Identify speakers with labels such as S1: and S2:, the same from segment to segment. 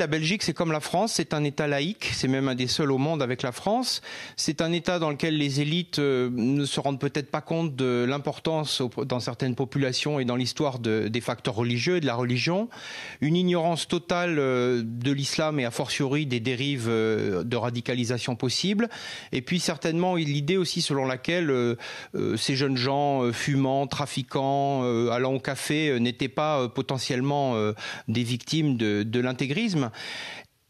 S1: La Belgique, c'est comme la France, c'est un État laïque, c'est même un des seuls au monde avec la France. C'est un État dans lequel les élites ne se rendent peut-être pas compte de l'importance dans certaines populations et dans l'histoire des facteurs religieux et de la religion. Une ignorance totale de l'islam et a fortiori des dérives de radicalisation possibles. Et puis certainement l'idée aussi selon laquelle ces jeunes gens fumant, trafiquant, allant au café n'étaient pas potentiellement des victimes de l'intégrisme.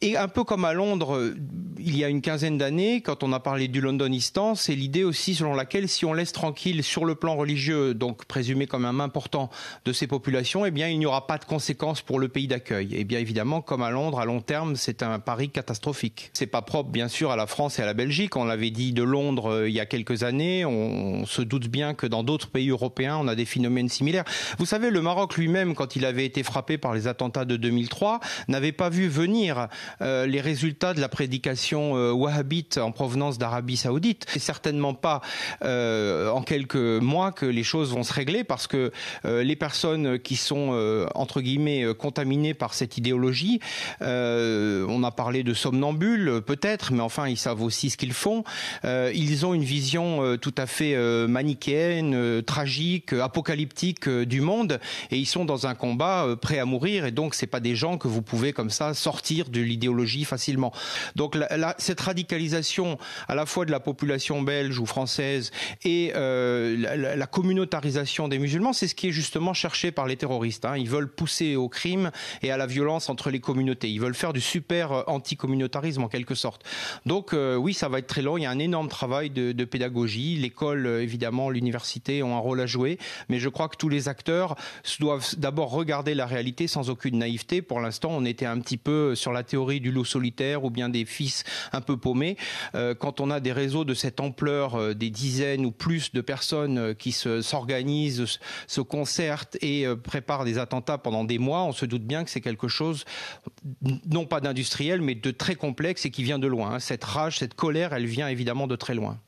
S1: Et un peu comme à Londres, il y a une quinzaine d'années, quand on a parlé du Londonistan, c'est l'idée aussi selon laquelle si on laisse tranquille sur le plan religieux, donc présumé comme un important de ces populations, eh bien il n'y aura pas de conséquences pour le pays d'accueil. Et bien évidemment, comme à Londres, à long terme, c'est un pari catastrophique. C'est pas propre bien sûr à la France et à la Belgique. On l'avait dit de Londres il y a quelques années. On se doute bien que dans d'autres pays européens, on a des phénomènes similaires. Vous savez, le Maroc lui-même, quand il avait été frappé par les attentats de 2003, n'avait pas vu venir les résultats de la prédication wahhabite en provenance d'Arabie Saoudite. C'est certainement pas en quelques mois que les choses vont se régler parce que les personnes qui sont entre guillemets contaminées par cette idéologie, on a parlé de somnambules peut-être, mais enfin ils savent aussi ce qu'ils font. Ils ont une vision tout à fait manichéenne, tragique, apocalyptique du monde et ils sont dans un combat prêt à mourir et donc c'est pas des gens que vous pouvez comme ça sortir de l'idéologie facilement. Donc cette radicalisation à la fois de la population belge ou française et la communautarisation des musulmans, c'est ce qui est justement cherché par les terroristes. Ils veulent pousser au crime et à la violence entre les communautés. Ils veulent faire du super anticommunautarisme en quelque sorte. Donc oui, ça va être très long. Il y a un énorme travail de pédagogie. L'école, évidemment, l'université ont un rôle à jouer. Mais je crois que tous les acteurs doivent d'abord regarder la réalité sans aucune naïveté. Pour l'instant, on était un petit peu sur la théorie du loup solitaire ou bien des fils un peu paumés. Quand on a des réseaux de cette ampleur, des dizaines ou plus de personnes qui s'organisent, se concertent et préparent des attentats pendant des mois, on se doute bien que c'est quelque chose, non pas d'industriel, mais de très complexe et qui vient de loin. Cette rage, cette colère, elle vient évidemment de très loin.